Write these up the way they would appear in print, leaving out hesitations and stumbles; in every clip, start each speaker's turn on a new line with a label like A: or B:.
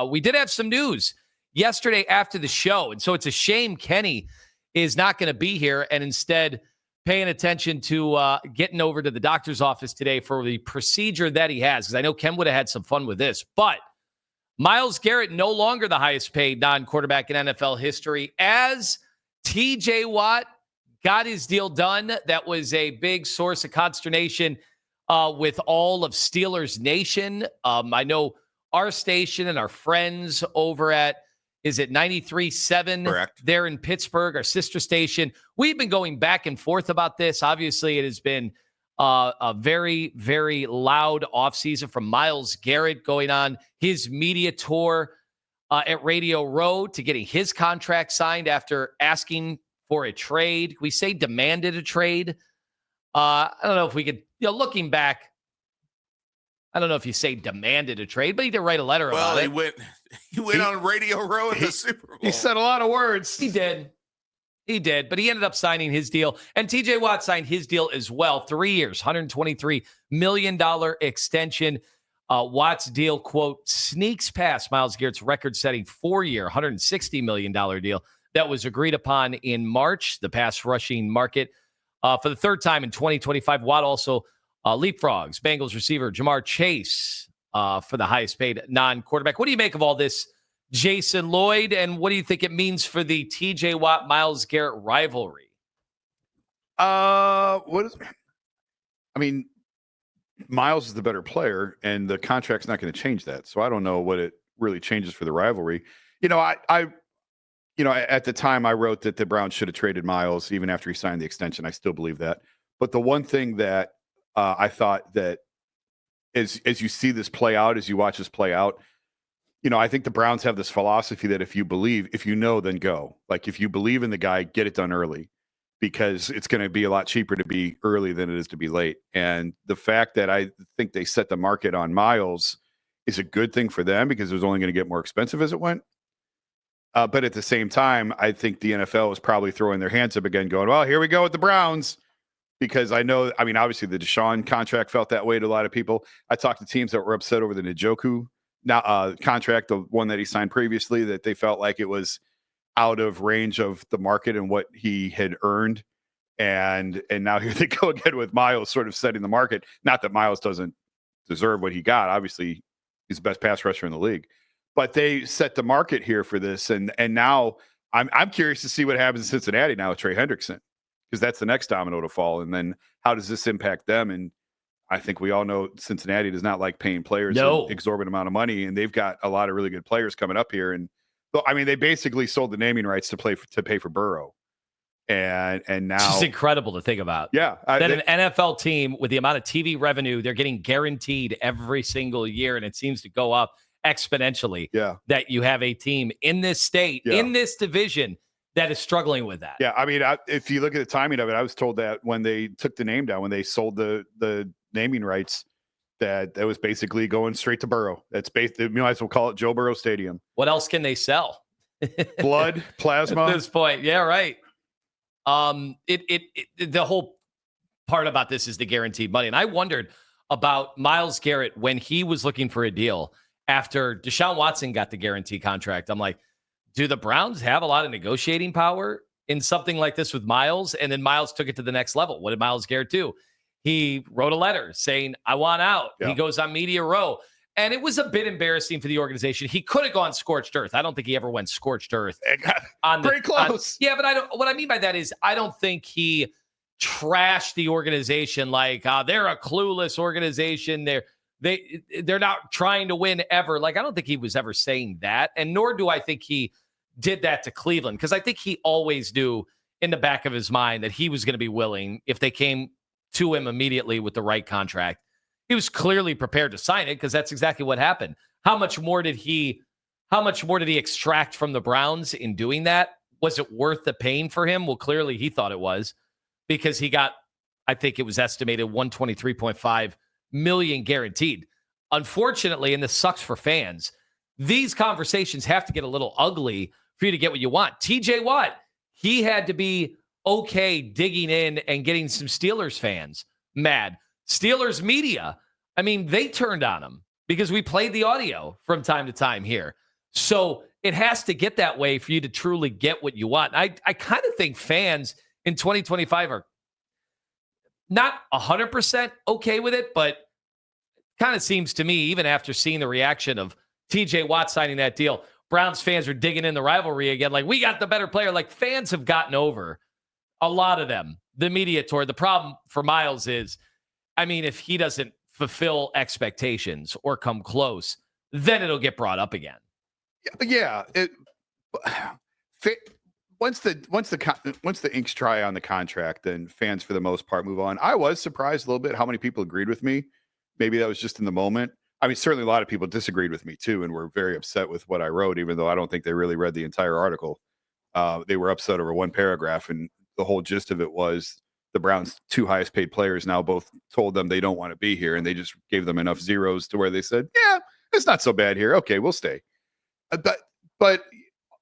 A: We did have some news yesterday after the show, and so it's a shame Kenny is not going to be here and instead paying attention to getting over to the doctor's office today for the procedure that he has, because I know Ken would have had some fun with this. But Myles Garrett no longer the highest paid non-quarterback in NFL history, as TJ Watt got his deal done. That was a big source of consternation with all of Steelers Nation. I know our station and our friends over at, is it 93.7?
B: Correct.
A: There in Pittsburgh, our sister station. We've been going back and forth about this. Obviously, it has been a very, very loud offseason from Myles Garrett going on his media tour at Radio Row to getting his contract signed after asking for a trade. We say demanded a trade. I don't know if we could, looking back, I don't know if you say demanded a trade, but he did write a letter about it.
B: He went on Radio Row at the Super Bowl.
C: He said a lot of words.
A: He did, but he ended up signing his deal. And TJ Watt signed his deal as well. 3 years, $123 million extension. Watt's deal, quote, sneaks past Myles Garrett's record-setting 4-year, $160 million deal that was agreed upon in March, the pass rushing market. For the third time in 2025, Watt also leapfrogs Bengals receiver Jamar Chase for the highest paid non-quarterback. What do you make of all this, Jason Lloyd, and what do you think it means for the TJ Watt Myles Garrett rivalry?
C: Myles is the better player, and the contract's not going to change that. So I don't know what it really changes for the rivalry. At the time I wrote that the Browns should have traded Myles even after he signed the extension. I still believe that. But the one thing that I thought that as you see this play out, as you watch this play out, I think the Browns have this philosophy that if you believe, if you know, then go. Like if you believe in the guy, get it done early, because it's going to be a lot cheaper to be early than it is to be late. And the fact that I think they set the market on Myles is a good thing for them, because it was only going to get more expensive as it went. But at the same time, I think the NFL is probably throwing their hands up again, going, well, here we go with the Browns. Because obviously the Deshaun contract felt that way to a lot of people. I talked to teams that were upset over the Njoku contract, the one that he signed previously, that they felt like it was out of range of the market and what he had earned. And now here they go again with Myles sort of setting the market. Not that Myles doesn't deserve what he got. Obviously, he's the best pass rusher in the league. But they set the market here for this. And now I'm curious to see what happens in Cincinnati now with Trey Hendrickson, because that's the next domino to fall. And then how does this impact them? And I think we all know Cincinnati does not like paying players an exorbitant amount of money, and they've got a lot of really good players coming up here. And they basically sold the naming rights to pay for Burrow. And now
A: it's just incredible to think about.
C: Yeah.
A: An NFL team with the amount of TV revenue they're getting guaranteed every single year, and it seems to go up exponentially.
C: Yeah.
A: That you have a team in this state, in this division, that is struggling with that.
C: Yeah, if you look at the timing of it, I was told that when they took the name down, when they sold the naming rights, that was basically going straight to Burrow. That's you might as well call it Joe Burrow Stadium.
A: What else can they sell?
C: Blood, plasma.
A: At this point, yeah, right. The whole part about this is the guaranteed money, and I wondered about Myles Garrett when he was looking for a deal after Deshaun Watson got the guarantee contract. I'm like, do the Browns have a lot of negotiating power in something like this with Myles? And then Myles took it to the next level. What did Myles Garrett do? He wrote a letter saying, I want out. Yeah. He goes on Media Row. And it was a bit embarrassing for the organization. He could have gone scorched earth. I don't think he ever went scorched earth.
C: Pretty close.
A: But what I mean by that is I don't think he trashed the organization like they're a clueless organization. They're not trying to win ever. Like, I don't think he was ever saying that. And nor do I think he did that to Cleveland, because I think he always knew in the back of his mind that he was going to be willing if they came to him immediately with the right contract. He was clearly prepared to sign it, because that's exactly what happened. How much more did he extract from the Browns in doing that? Was it worth the pain for him? Well, clearly he thought it was, because he got, I think it was estimated $123.5 million guaranteed. Unfortunately, and this sucks for fans, these conversations have to get a little ugly for you to get what you want. TJ Watt, he had to be okay digging in and getting some Steelers fans mad. Steelers media, they turned on him. because we played the audio from time to time here. So it has to get that way for you to truly get what you want. I kind of think fans in 2025 are not 100% okay with it, but kind of seems to me, even after seeing the reaction of TJ Watt signing that deal, Browns fans are digging in the rivalry again. Like, we got the better player. Like, fans have gotten over, a lot of them, the media tour. The problem for Miles is, I mean, if he doesn't fulfill expectations or come close, then it'll get brought up again.
C: Yeah. Once the ink's dry on the contract, then fans for the most part move on. I was surprised a little bit how many people agreed with me. Maybe that was just in the moment. I mean, certainly a lot of people disagreed with me too, and were very upset with what I wrote, even though I don't think they really read the entire article. They were upset over one paragraph, and the whole gist of it was the Browns' two highest paid players now both told them they don't want to be here, and they just gave them enough zeros to where they said, yeah, it's not so bad here. Okay, we'll stay. But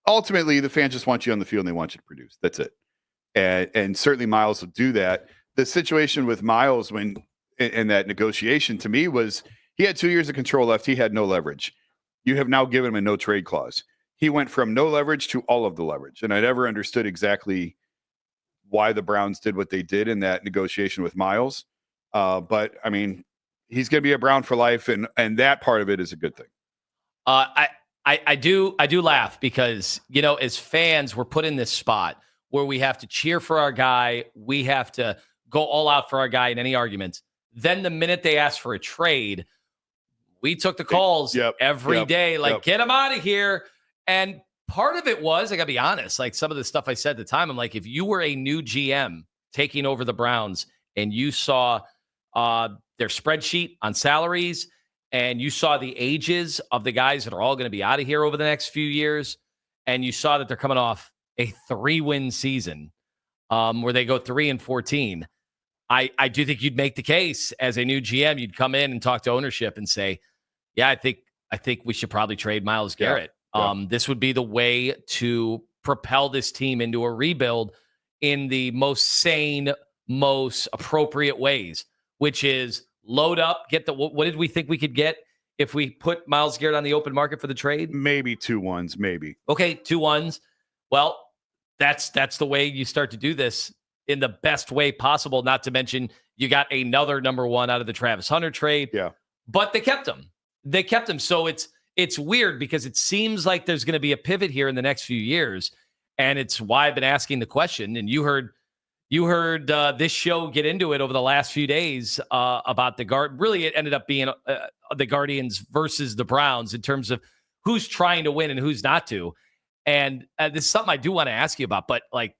C: ultimately, the fans just want you on the field and they want you to produce. That's it. And certainly Miles will do that. The situation with Miles when in that negotiation to me was he had 2 years of control left. He had no leverage. You have now given him a no trade clause. He went from no leverage to all of the leverage. And I never understood exactly why the Browns did what they did in that negotiation with Miles. But I mean, he's going to be a Brown for life. And that part of it is a good thing.
A: I do laugh because, you know, as fans, we're put in this spot where we have to cheer for our guy. We have to go all out for our guy in any arguments. Then the minute they ask for a trade, we took the calls every day, like, get him out of here. And part of it was, I got to be honest, like some of the stuff I said at the time, I'm like, if you were a new GM taking over the Browns and you saw their spreadsheet on salaries and you saw the ages of the guys that are all going to be out of here over the next few years, and you saw that they're coming off a 3-win season where they go 3-14, I do think you'd make the case as a new GM. You'd come in and talk to ownership and say, yeah, I think we should probably trade Myles Garrett. This would be the way to propel this team into a rebuild in the most sane, most appropriate ways, which is load up, get the, what did we think we could get if we put Myles Garrett on the open market for the trade?
C: Maybe 2 1s, maybe.
A: Okay, 2 1s. Well, that's the way you start to do this in the best way possible, not to mention you got another number 1 out of the Travis Hunter trade.
C: Yeah.
A: But they kept him. So it's weird because it seems like there's going to be a pivot here in the next few years. And it's why I've been asking the question. And you heard this show get into it over the last few days about the guard. Really, it ended up being the Guardians versus the Browns in terms of who's trying to win and who's not to. And this is something I do want to ask you about. But like,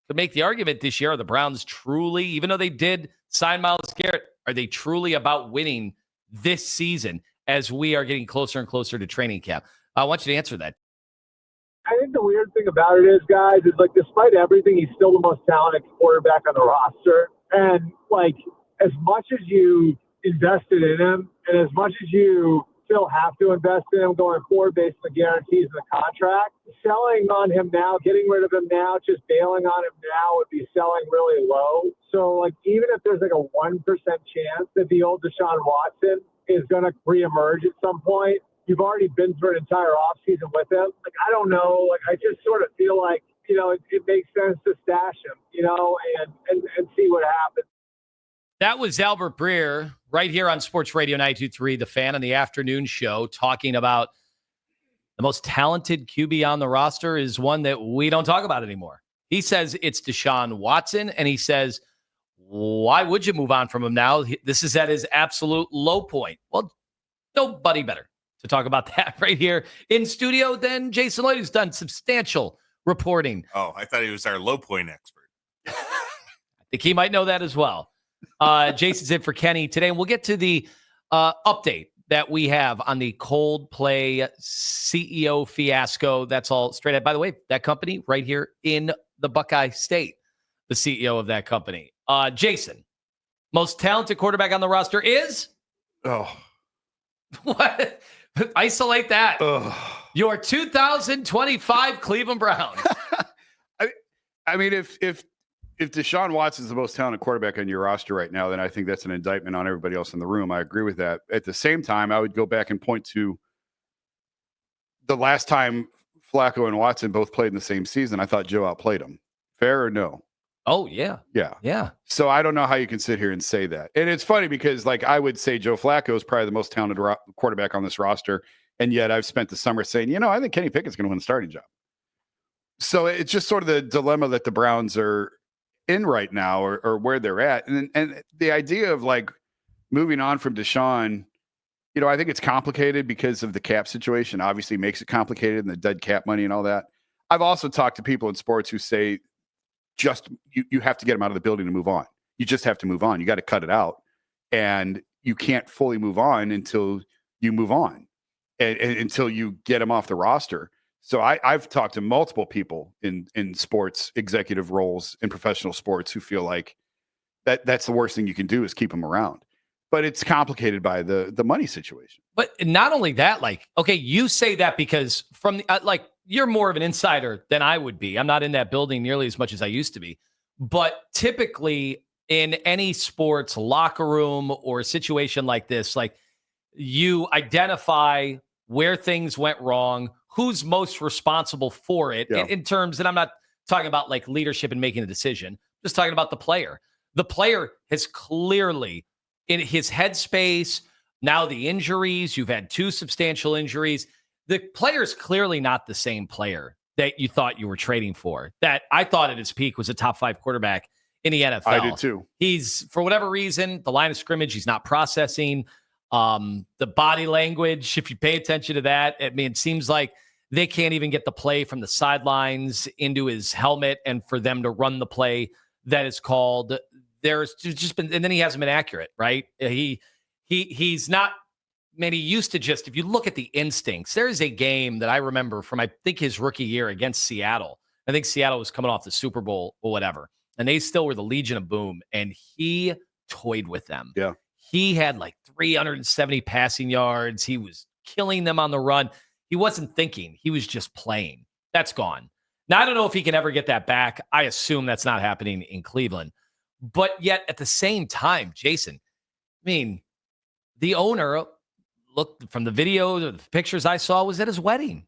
A: to make the argument this year, are the Browns truly, even though they did sign Myles Garrett, are they truly about winning this season as we are getting closer and closer to training camp? I want you to answer that.
D: I think the weird thing about it is, guys, is like despite everything, he's still the most talented quarterback on the roster. And like as much as you invested in him and as much as you still have to invest in him going forward based on the guarantees of the contract, selling on him now, getting rid of him now, just bailing on him now would be selling really low. So like even if there's like a 1% chance that the old Deshaun Watson is going to reemerge at some point, you've already been through an entire offseason with him. Like, I don't know. Like, I just sort of feel like, you know, it makes sense to stash him, you know, and see what happens.
A: That was Albert Breer right here on Sports Radio 92.3, The Fan, on the afternoon show, talking about the most talented QB on the roster is one that we don't talk about anymore. He says it's Deshaun Watson, and he says, why would you move on from him now? This is at his absolute low point. Well, nobody better to talk about that right here in studio than Jason Lloyd, who's done substantial reporting.
B: Oh, I thought he was our low point expert.
A: I think he might know that as well. Jason's in for Kenny today, and we'll get to the update that we have on the Coldplay CEO fiasco. That's all straight up. By the way, that company right here in the Buckeye State, the CEO of that company. Jason, most talented quarterback on the roster is?
C: Oh.
A: What? Isolate that. Your 2025 Cleveland Browns.
C: I mean, if if Deshaun Watson is the most talented quarterback on your roster right now, then I think that's an indictment on everybody else in the room. I agree with that. At the same time, I would go back and point to the last time Flacco and Watson both played in the same season. I thought Joe outplayed him. Fair or no?
A: Oh, yeah.
C: Yeah.
A: Yeah.
C: So I don't know how you can sit here and say that. And it's funny because, like, I would say Joe Flacco is probably the most talented quarterback on this roster. And yet I've spent the summer saying, I think Kenny Pickett's going to win the starting job. So it's just sort of the dilemma that the Browns are in right now, or where they're at. And the idea of, like, moving on from Deshaun, I think it's complicated because of the cap situation. Obviously makes it complicated, and the dead cap money and all that. I've also talked to people in sports who say just you have to get them out of the building to move on. You just have to move on. You got to cut it out. And you can't fully move on until you move on and until you get them off the roster. So I've talked to multiple people in sports executive roles in professional sports who feel like that's the worst thing you can do is keep them around. But it's complicated by the money situation.
A: But not only that, like, okay, you say that because from the, you're more of an insider than I would be. I'm not in that building nearly as much as I used to be. But typically in any sports locker room or a situation like this, like, you identify where things went wrong, who's most responsible for it in terms, and I'm not talking about like leadership and making a decision, I'm just talking about the player. The player has clearly, in his headspace, now the injuries, you've had 2 substantial injuries. The player's clearly not the same player that you thought you were trading for, that I thought at his peak was a top 5 quarterback in the NFL.
C: I did too.
A: He's, for whatever reason, the line of scrimmage, he's not processing. The body language, if you pay attention to that, I mean, it seems like they can't even get the play from the sidelines into his helmet and for them to run the play that is called. There's just been, and then he hasn't been accurate, right? He's not, man, he used to just, if you look at the instincts, there's a game that I remember from, I think, his rookie year against Seattle. I think Seattle was coming off the Super Bowl or whatever, and they still were the Legion of Boom, and he toyed with them.
C: Yeah.
A: He had like 370 passing yards. He was killing them on the run. He wasn't thinking. He was just playing. That's gone. Now, I don't know if he can ever get that back. I assume that's not happening in Cleveland. But yet, at the same time, Jason, I mean, the owner, looked from the videos or the pictures I saw, was at his wedding.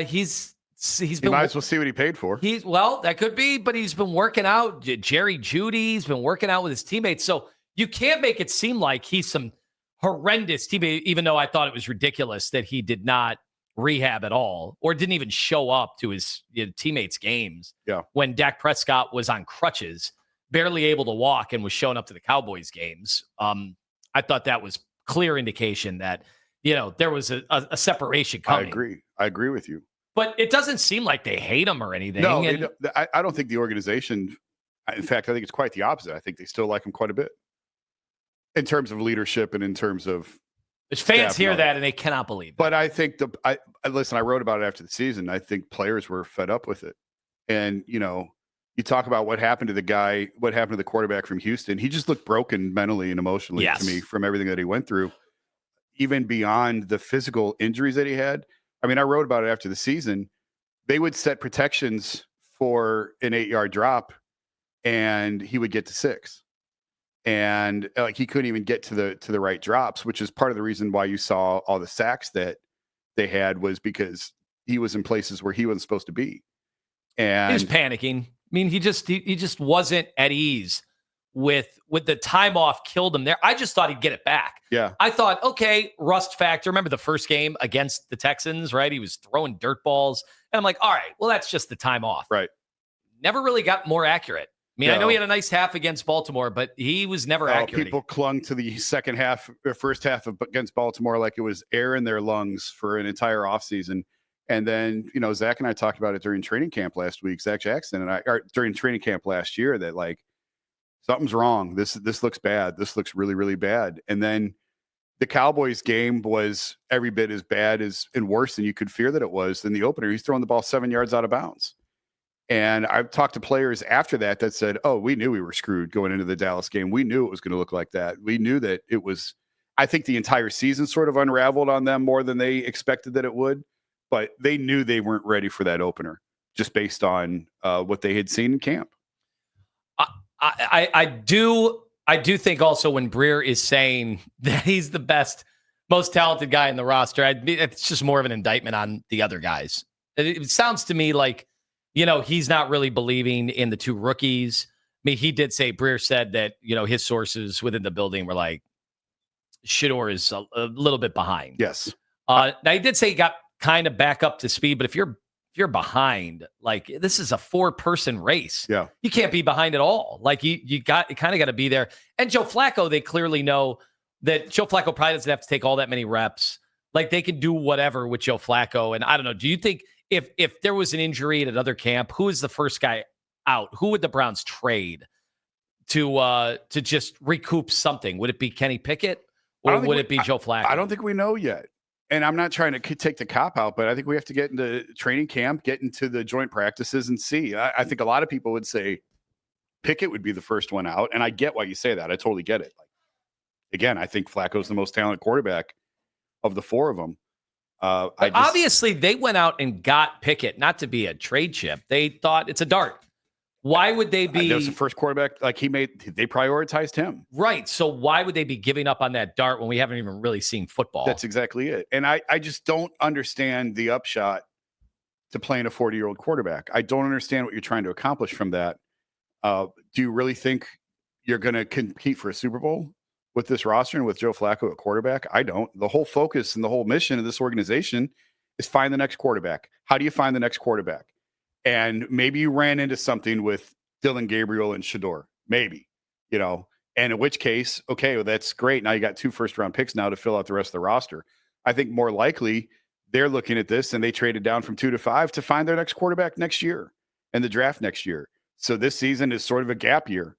A: He's been.
C: You might as well see what he paid for.
A: Well, that could be, but he's been working out. Jerry Jeudy's been working out with his teammates. So you can't make it seem like he's some horrendous teammate, even though I thought it was ridiculous that he did not rehab at all or didn't even show up to his teammates' games.
C: Yeah. When
A: Dak Prescott was on crutches, barely able to walk, and was showing up to the Cowboys games. I thought that was clear indication that, there was a separation coming.
C: I agree with you.
A: But it doesn't seem like they hate him or anything.
C: No, I don't think the organization, in fact, I think it's quite the opposite. I think they still like him quite a bit in terms of leadership and in terms of.
A: There's fans hear that and they cannot believe it.
C: But I think listen, I wrote about it after the season. I think players were fed up with it. And, you talk about what happened to the quarterback from Houston. He just looked broken mentally and emotionally to me from everything that he went through, even beyond the physical injuries that he had. I mean, I wrote about it after the season. They would set protections for an 8-yard drop and he would get to 6. And he couldn't even get to the right drops, which is part of the reason why you saw all the sacks that they had, was because he was in places where he wasn't supposed to be. And
A: he was panicking. I mean, he just wasn't at ease with the time off killed him there. I just thought he'd get it back.
C: Yeah.
A: I thought, okay, rust factor. Remember the first game against the Texans, right? He was throwing dirt balls. And I'm like, all right, well, that's just the time off.
C: Right.
A: Never really got more accurate. I mean, I know he had a nice half against Baltimore, but he was never accurate.
C: People clung to the second half or first half against Baltimore like it was air in their lungs for an entire offseason. And then, Zach and I talked about it during training camp last week, Zach Jackson during training camp last year, that like something's wrong. This looks bad. This looks really, really bad. And then the Cowboys game was every bit as bad and worse than you could fear that it was than the opener. He's throwing the ball 7 yards out of bounds. And I've talked to players after that said, oh, we knew we were screwed going into the Dallas game. We knew it was going to look like that. We knew that it was, I think the entire season sort of unraveled on them more than they expected that it would. But they knew they weren't ready for that opener just based on what they had seen in camp.
A: I do think also when Breer is saying that he's the best, most talented guy in the roster, it's just more of an indictment on the other guys. It sounds to me like, he's not really believing in the two rookies. I mean, he did say, Breer said that, his sources within the building were like, Shedeur is a little bit behind.
C: Yes.
A: Now he did say he got kind of back up to speed, but if you're behind, like this is a 4-person race.
C: Yeah.
A: You can't be behind at all. Like you kind of got to be there. And Joe Flacco, they clearly know that Joe Flacco probably doesn't have to take all that many reps. Like they can do whatever with Joe Flacco. And I don't know, do you think if there was an injury at another camp, who is the first guy out? Who would the Browns trade to just recoup something? Would it be Kenny Pickett or would it be Joe Flacco?
C: I don't think we know yet. And I'm not trying to take the cop out, but I think we have to get into training camp, get into the joint practices and see. I think a lot of people would say Pickett would be the first one out. And I get why you say that. I totally get it. Like, again, I think Flacco's the most talented quarterback of the four of them.
A: Obviously, they went out and got Pickett, not to be a trade chip. They thought it's a dart. Why would they be?
C: That was the first quarterback. Like they prioritized him.
A: Right. So why would they be giving up on that dart when we haven't even really seen football?
C: That's exactly it. And I just don't understand the upshot to playing a 40-year-old quarterback. I don't understand what you're trying to accomplish from that. Do you really think you're going to compete for a Super Bowl with this roster and with Joe Flacco at quarterback? I don't. The whole focus and the whole mission of this organization is find the next quarterback. How do you find the next quarterback? And maybe you ran into something with Dylan Gabriel and Shedeur, maybe, and in which case, okay, well, that's great. Now you got 2 first-round picks now to fill out the rest of the roster. I think more likely they're looking at this and they traded down from 2 to 5 to find their next quarterback next year and the draft next year. So this season is sort of a gap year.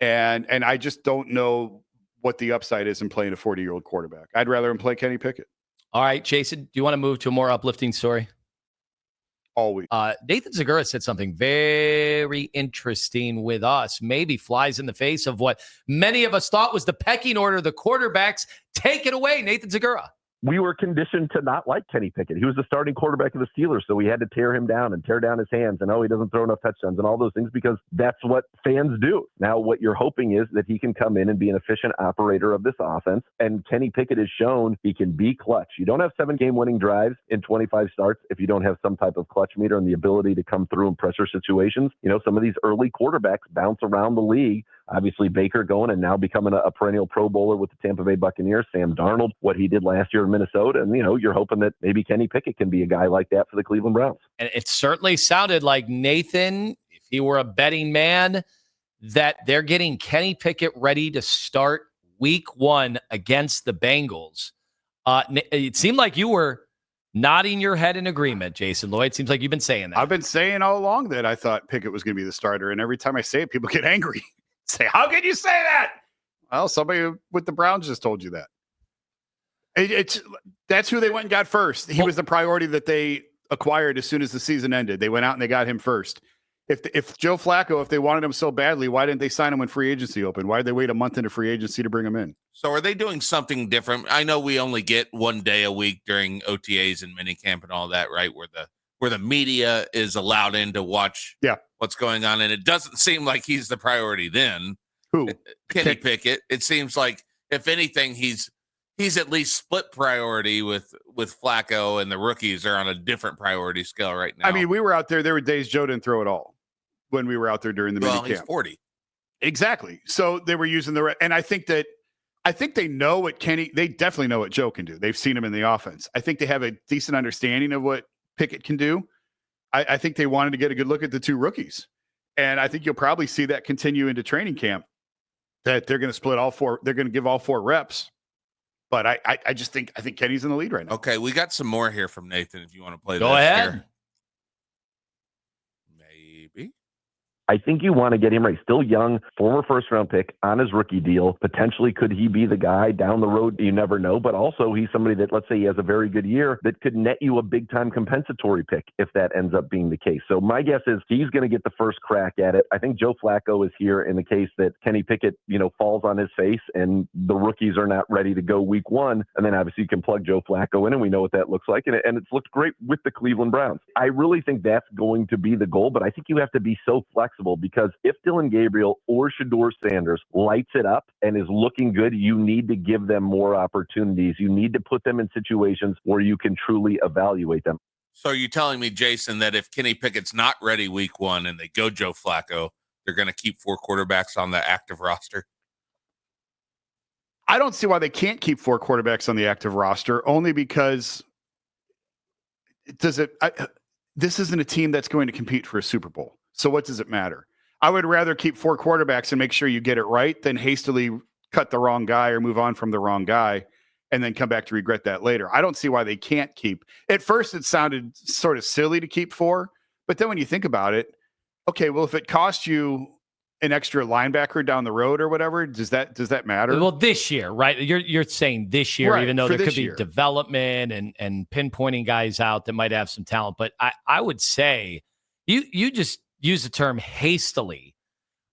C: And I just don't know what the upside is in playing a 40-year-old quarterback. I'd rather him play Kenny Pickett.
A: All right, Jason, do you want to move to a more uplifting story?
C: Always.
A: Nathan Segura said something very interesting with us, maybe flies in the face of what many of us thought was the pecking order of the quarterbacks. Take it away, Nathan Segura.
E: We were conditioned to not like Kenny Pickett. He was the starting quarterback of the Steelers, so we had to tear him down and tear down his hands and, he doesn't throw enough touchdowns and all those things because that's what fans do. Now, what you're hoping is that he can come in and be an efficient operator of this offense, and Kenny Pickett has shown he can be clutch. You don't have 7-game winning drives in 25 starts if you don't have some type of clutch meter and the ability to come through in pressure situations. Some of these early quarterbacks bounce around the league. Obviously, Baker going and now becoming a perennial Pro Bowler with the Tampa Bay Buccaneers. Sam Darnold, what he did last year in Minnesota. And, you're hoping that maybe Kenny Pickett can be a guy like that for the Cleveland Browns.
A: And it certainly sounded like Nathan, if he were a betting man, that they're getting Kenny Pickett ready to start week 1 against the Bengals. It seemed like you were nodding your head in agreement, Jason Lloyd. Seems like you've been saying that.
C: I've been saying all along that I thought Pickett was going to be the starter. And every time I say it, people get angry. Say, how can you say that? Well, somebody with the Browns just told you that. That's who they went and got first. He was the priority that they acquired as soon as the season ended. They went out and they got him first. If Joe Flacco, if they wanted him so badly, why didn't they sign him when free agency opened? Why did they wait a month into free agency to bring him in?
B: So are they doing something different? I know we only get 1 day a week during OTAs and minicamp and all that, right? Where the media is allowed in to watch what's going on. And it doesn't seem like he's the priority then.
C: Who?
B: Kenny Pickett. It seems like, if anything, he's at least split priority with Flacco, and the rookies are on a different priority scale right now.
C: I mean, we were out there. There were days Joe didn't throw it all when we were out there during the minicamp.
B: He's 40.
C: Exactly. So they were using and I think they know what they definitely know what Joe can do. They've seen him in the offense. I think they have a decent understanding of what Pickett can do. I think they wanted to get a good look at the 2 rookies. And I think you'll probably see that continue into training camp, that they're going to split all 4. They're going to give all 4 reps. But I think Kenny's in the lead right now.
B: Okay. We got some more here from Nathan. If you want to play
A: Go ahead.
B: Here. Maybe.
E: I think you want to get him right. Still young, former first-round pick on his rookie deal. Potentially, could he be the guy down the road? You never know. But also, he's somebody that, let's say he has a very good year, that could net you a big-time compensatory pick if that ends up being the case. So my guess is he's going to get the first crack at it. I think Joe Flacco is here in the case that Kenny Pickett, falls on his face and the rookies are not ready to go week 1. And then obviously you can plug Joe Flacco in, and we know what that looks like. And it's looked great with the Cleveland Browns. I really think that's going to be the goal, but I think you have to be so flexible flexible, because if Dylan Gabriel or Shedeur Sanders lights it up and is looking good, you need to give them more opportunities. You need to put them in situations where you can truly evaluate them.
B: So are you telling me, Jason, that if Kenny Pickett's not ready week 1 and they go Joe Flacco, they're going to keep 4 quarterbacks on the active roster?
C: I don't see why they can't keep 4 quarterbacks on the active roster, only because this isn't a team that's going to compete for a Super Bowl. So what does it matter? I would rather keep 4 quarterbacks and make sure you get it right than hastily cut the wrong guy or move on from the wrong guy and then come back to regret that later. I don't see why they can't keep. At first, it sounded sort of silly to keep 4, but then when you think about it, okay, well, if it costs you an extra linebacker down the road or whatever, does that matter?
A: Well, this year, right? You're saying this year, right, even though there could be development and pinpointing guys out that might have some talent. But I would say you just use the term hastily.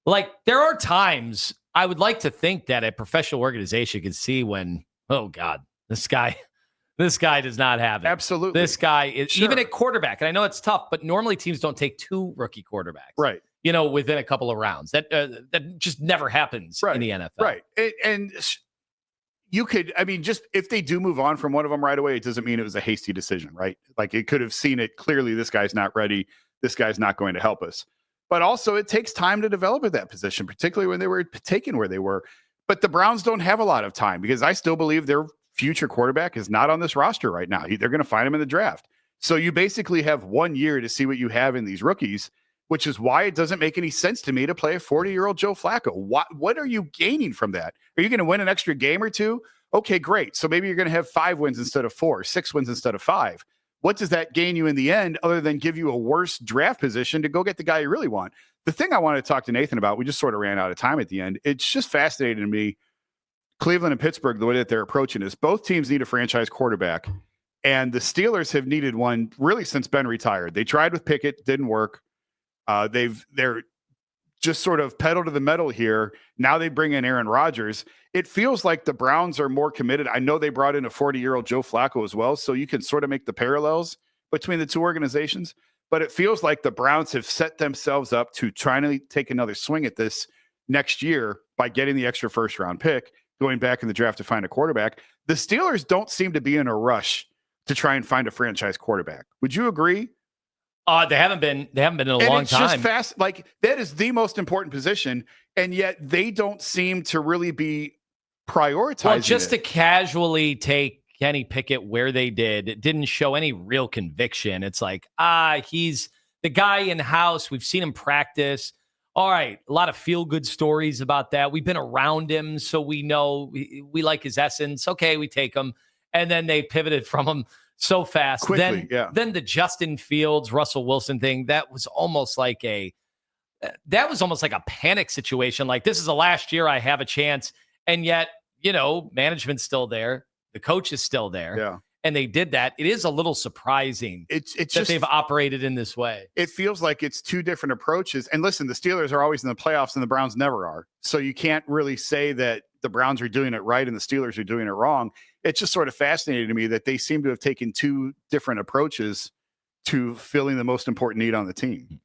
A: Like, there are times I would like to think that a professional organization can see when, oh God, this guy does not have it.
C: Absolutely.
A: This guy is even at quarterback. And I know it's tough, but normally teams don't take 2 rookie quarterbacks.
C: Right.
A: Within a couple of rounds. That just never happens in the NFL.
C: Right. And you could, just if they do move on from one of them right away, it doesn't mean it was a hasty decision, right? Like, it could have seen it clearly. This guy's not ready. This guy's not going to help us. But also, it takes time to develop at that position, particularly when they were taken where they were. But the Browns don't have a lot of time, because I still believe their future quarterback is not on this roster right now. They're going to find him in the draft. So you basically have 1 year to see what you have in these rookies, which is why it doesn't make any sense to me to play a 40-year-old Joe Flacco. What are you gaining from that? Are you going to win an extra game or 2? Okay, great. So maybe you're going to have 5 wins instead of 4, 6 wins instead of 5. What does that gain you in the end, other than give you a worse draft position to go get the guy you really want? The thing I want to talk to Nathan about, we just sort of ran out of time at the end. It's just fascinating to me, Cleveland and Pittsburgh, the way that they're approaching this. Both teams need a franchise quarterback, and the Steelers have needed one really since Ben retired. They tried with Pickett, didn't work. They're just sort of pedal to the metal here. Now they bring in Aaron Rodgers. It feels like the Browns are more committed. I know they brought in a 40-year-old Joe Flacco as well, so you can sort of make the parallels between the two organizations. But it feels like the Browns have set themselves up to try to take another swing at this next year by getting the extra first-round pick, going back in the draft to find a quarterback. The Steelers don't seem to be in a rush to try and find a franchise quarterback. Would you agree?
A: They haven't been in a long time.
C: Just fast. Like, that is the most important position, and yet they don't seem to really be prioritizing. Well,
A: just to casually take Kenny Pickett where they did, it didn't show any real conviction. It's like, he's the guy in house. We've seen him practice. All right, a lot of feel-good stories about that. We've been around him, so we know we like his essence. Okay, we take him, and then they pivoted from him so fast.
C: Quickly,
A: then the Justin Fields, Russell Wilson thing, that was almost like a panic situation. Like, this is the last year I have a chance. And yet, management's still there. The coach is still there.
C: Yeah.
A: And they did that. It is a little surprising
C: it's
A: that
C: just,
A: they've operated in this way.
C: It feels like it's 2 different approaches. And listen, the Steelers are always in the playoffs and the Browns never are. So you can't really say that the Browns are doing it right and the Steelers are doing it wrong. It's just sort of fascinating to me that they seem to have taken 2 different approaches to filling the most important need on the team.